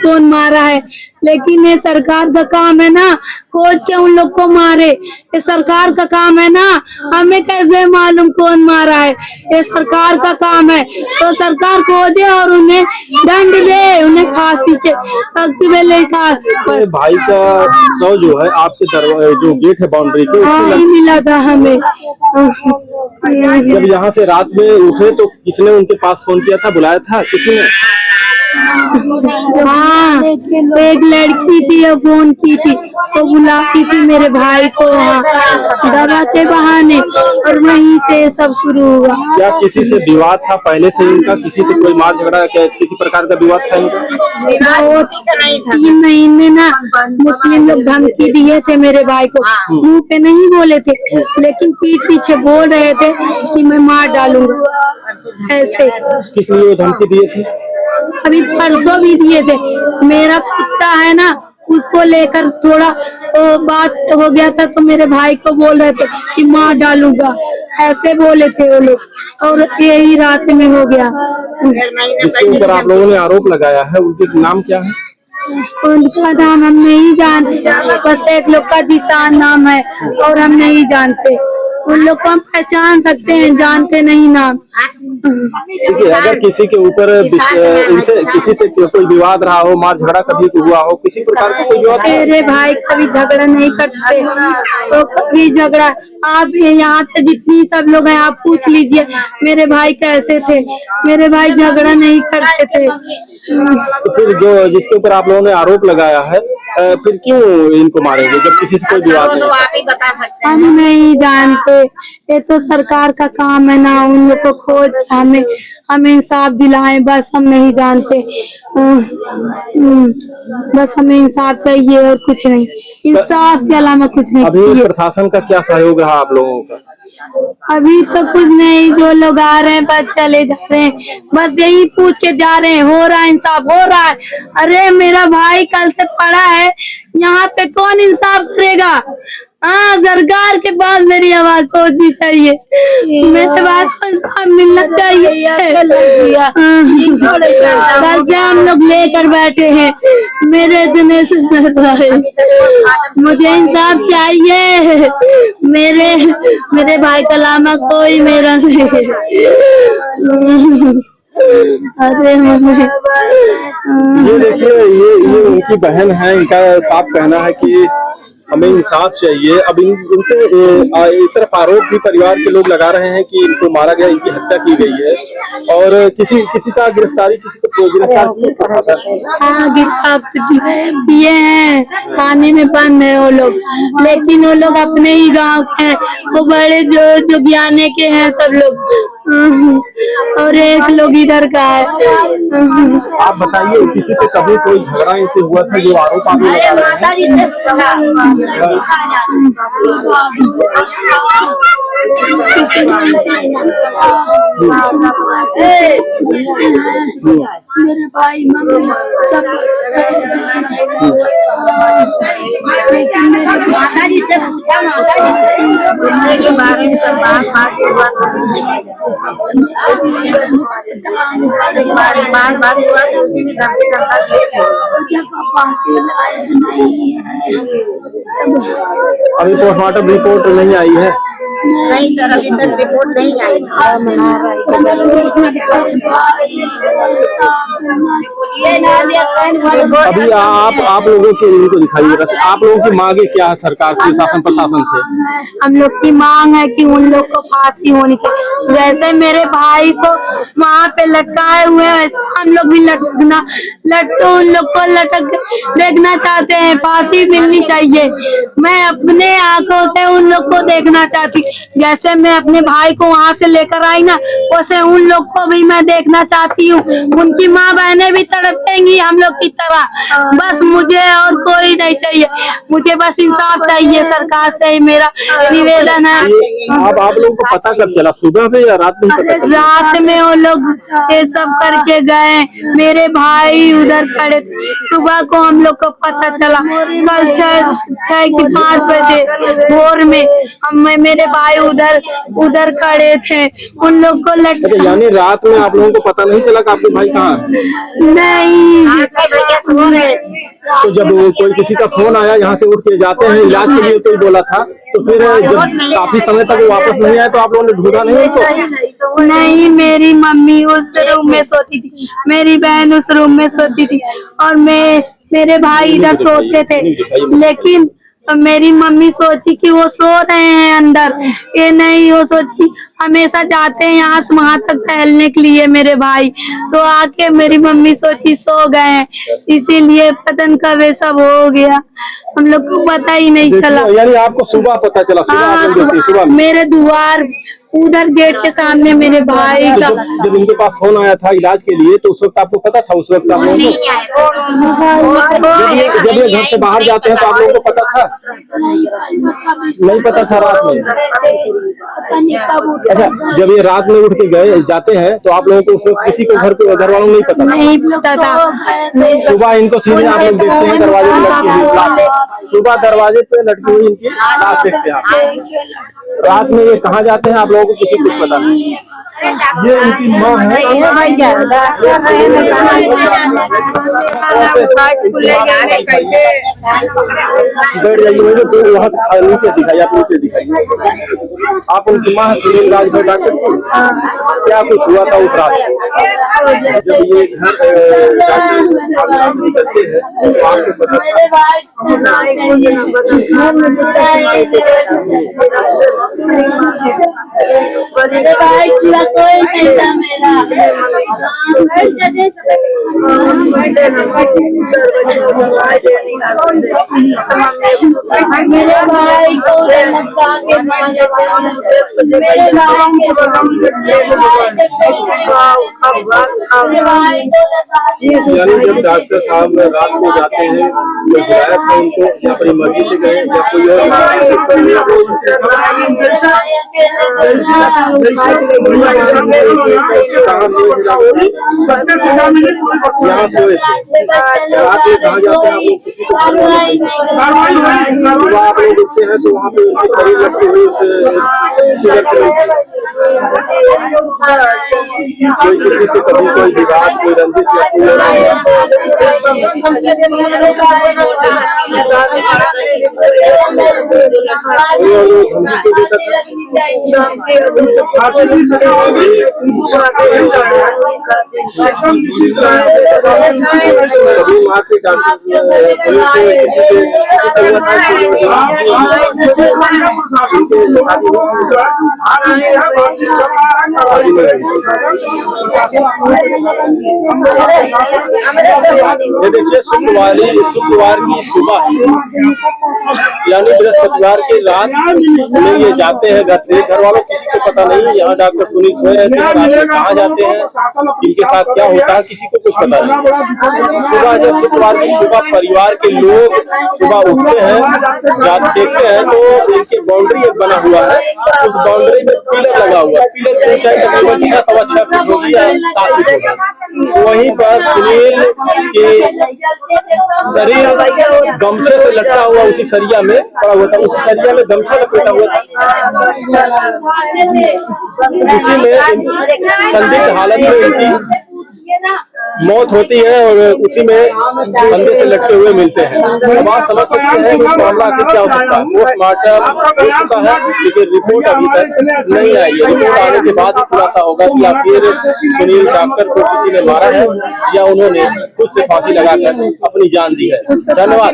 कौन मारा है, लेकिन ये सरकार का काम है ना खोज के उन लोग को मारे। ये सरकार का काम है ना, हमें कैसे मालूम कौन मारा है? ये सरकार का काम है, तो सरकार खोजे और उन्हें दंड दे, उन्हें फांसी के सख्त में लेखा। भाई का शव जो है आपके जो गेट है बाउंड्री के नहीं मिला था हमें। जब यहाँ से रात में उठे तो किसने उनके पास फोन किया था, बुलाया था किसी ने? हाँ, एक लड़की थी, वो फोन की थी, वो बुलाती थी मेरे भाई को वहाँ दवा के बहाने, और वहीं से सब शुरू हुआ। क्या किसी से विवाद था पहले से इनका? किसी से कोई मार झगड़ा, क्या किसी प्रकार का विवाद था इनका? 3 महीने ना मुस्लिम लोग धमकी दिए थे मेरे भाई को, मुंह पे नहीं बोले थे, लेकिन पीठ पीछे बोल रहे थे कि मैं मार डालूंगा। ऐसे किस लिए धमकी दिए थे? अभी परसों भी दिए थे। मेरा कुत्ता है ना, उसको लेकर थोड़ा बात हो गया था, तो मेरे भाई को बोल रहे थे कि मार डालूंगा, ऐसे बोले थे वो लोग, और यही रात में हो गया। जिसके ऊपर आप लोगों ने आरोप लगाया है, उनके नाम क्या है? उनका नाम हम नहीं जानते, बस एक लोग का जिसान नाम है, और हम नहीं जानते। उन लोग को हम पहचान सकते हैं, जानते नहीं नाम। देखिए, अगर किसी के ऊपर इनसे किसी से कोई विवाद रहा हो, मार झगड़ा कभी हुआ हो, किसी प्रकार का कोई विवाद? मेरे भाई कभी झगड़ा नहीं करते, तो कभी झगड़ा आप यहाँ पे जितनी सब लोग हैं आप पूछ लीजिए मेरे भाई कैसे थे। मेरे भाई झगड़ा नहीं करते थे। तो फिर जो जिसके ऊपर आप लोगों ने आरोप लगाया है, फिर क्यों इनको मारेंगे जब किसी से कोई विवाद नहीं? आप ही बता सकते हैं। हम नहीं जानते, ये तो सरकार का काम है ना, उन लोग को खोज हमें इंसाफ दिलाएं, बस हम नहीं जानते। बस हमें इंसाफ चाहिए और कुछ नहीं, इंसाफ के अलावा कुछ नहीं। अभी प्रशासन का क्या सहयोग रहा आप लोगों का? अभी तो कुछ नहीं, जो लोग आ रहे हैं बस चले जा रहे हैं, बस यही पूछ के जा रहे हैं हो रहा है इंसाफ, हो रहा है। अरे मेरा भाई कल से पड़ा है, यहाँ पे कौन इंसाफ करेगा? हाँ, सरकार के पास मेरी आवाज पहुंचनी चाहिए, मेरे भाई को इंसाफ मिलना चाहिए। कल से हम लोग लेकर बैठे हैं, मेरे दिनेश भाई, मुझे इंसाफ चाहिए। मेरे भाई का लामा कोई मेरा नहीं। अरे ये देखिए, ये उनकी बहन है, इनका साफ कहना है कि हमें इंसाफ चाहिए। अब इनसे इस तरफ आरोप भी परिवार के लोग लगा रहे हैं कि इनको मारा गया, इनकी हत्या की गई है, और किसी का गिरफ्तार हाँ, गिरफ्तार किए हैं, थाने में बंद है वो लोग, लेकिन वो लोग अपने ही गांव के हैं, वो बड़े जो ज्ञाने के हैं सब लोग, और एक लोग इधर का है। आप बताइए, किसी से कभी कोई झगड़ा इनसे हुआ था जो आरोप आप लगा रहे हैं? मेरे भाई मम्मी सब माता जी से पूछा, माता जी के बारे में सब बात हुआ, बात हुआ तो उसी में अभी पोस्टमार्टम रिपोर्ट नहीं आई है? नहीं सर, अभी तक रिपोर्ट नहीं आई। अभी आप लोगों के इनको दिखाइए, आप लोगों की मांगे क्या है सरकार से, शासन प्रशासन से? हम लोग की मांग है कि उन लोग को फांसी होनी चाहिए, जैसे मेरे भाई को वहाँ पे लटकाए हुए हैं, वैसे हम लोग भी उन लोग को लटक देखना चाहते हैं, फांसी मिलनी चाहिए। मैं अपने आंखों से उन लोग को देखना चाहती, जैसे मैं अपने भाई को वहाँ से लेकर आई ना, वैसे उन लोग को भी मैं देखना चाहती हूँ। उनकी माँ बहनें भी तड़पेंगी हम लोग की तरह। बस मुझे और कोई नहीं चाहिए, मुझे बस इंसाफ चाहिए, सरकार से ही मेरा निवेदन है। अब आप लोगों को पता कब चला, सुबह में या रात में? रात में वो लोग ये सब करके गए, मेरे भाई उधर खड़े, सुबह को हम लोग को पता चला, कल 6 की 5 बजे भोर में मेरे भाई उधर खड़े थे, उन लोग को यानी रात में आप लोगों को पता नहीं चला कि आपके भाई कहाँ है? नहीं, तो जब कोई किसी का फोन आया यहाँ से उठ के जाते हैं इलाज के लिए कोई बोला था, तो फिर जब काफी समय तक वो वापस नहीं आए तो आप लोगों ने ढूंढा नहीं उनको? नहीं, मेरी मम्मी उस रूम में सोती थी, मेरी बहन उस रूम में सोती थी और मेरे भाई इधर सोते थे, लेकिन मेरी मम्मी सोची कि वो सो रहे हैं अंदर, ये नहीं, वो सोची हमेशा जाते हैं यहाँ से वहां तक टहलने के लिए मेरे भाई, तो आके मेरी मम्मी सोची सो गए हैं, इसीलिए पतन कब ये सब हो गया, हम लोग को पता ही नहीं चला। यानी आपको सुबह पता चला? हाँ, सुबह मेरे द्वार उधर गेट के सामने मेरे भाई का। जब इनके पास फोन आया था इलाज के लिए तो उस वक्त आपको पता था? उस वक्त आप लोगों को जब ये घर से बाहर जाते हैं तो आप लोगों को पता था? नहीं पता था रात में? अच्छा, जब ये रात में उठ के जाते हैं तो आप लोगों को उस वक्त किसी को घर वालों को नहीं पता? नहीं पता था। सुबह इनको सीधे आप लोग देखते हैं दरवाजे पे लटकी हुई लाश, सुबह दरवाजे पे लटकी हुई इनकी लाश देखते हैं आप। रात में ये कहाँ जाते हैं आप लोगों को किसी को पता नहीं? ये इनकी माँ है। बैठ जाइए, मुझे तो वहाँ नीचे दिखाइए, आप नीचे दिखाइए। आप उनकी माँ सुनील राजभर डॉक्टर, क्या कुछ हुआ था उस रात जब ये घर करते हैं तो आपको पता? मेरे भाई का कोई नहीं था मेरा। मेरे भाई को लटका के मारे थे, मेरे भाई को। यानी जब डॉक्टर साहब रात में जाते हैं तो बुलाया था उनको या अपनी मर्जी से गए या कोई और? आप लोग उठते हैं तो वहाँ पे शरीर लगते हुए कोई किसी से कभी कोई विवाद, कोई रंजिश ये देखिए शुक्रवार की सुबह यानी बृहस्पतिवार की रात में ये जाते हैं घर से, घर वालों किसी को पता नहीं। यहाँ डॉक्टर सुनील सोए हैं, कहाँ जाते हैं, इनके साथ क्या होता है, किसी को कुछ पता नहीं। सुबह जब शुक्रवार की सुबह परिवार के लोग सुबह उठते हैं, देखते हैं तो इनकी बाउंड्री एक बना हुआ है, उस बाउंड्री में पिलर लगा हुआ है, पिलर की ऊंचाई तकरीबन 6-6.5 फीट होगी या 7 फीट होगी। वहीं पर सुनील के शरीर गमछे से लटका हुआ उसी सरिया में पड़ा हुआ था, उसी सरिया में गमछा लपेटा हुआ था, उसी में संदिग्ध हालत में इनकी मौत होती है और उसी में कंधे से लटके हुए मिलते हैं। अब आप समझ सकते हैं कि मामला आखिर क्या हो सकता है। पोस्टमार्टम हो चुका है लेकिन रिपोर्ट अभी तक नहीं आई है। रिपोर्ट आने के बाद ही खुलासा होगा कि आखिर सुनील डॉक्टर को किसी ने मारा है या उन्होंने खुद से फांसी लगाकर अपनी जान दी है। धन्यवाद।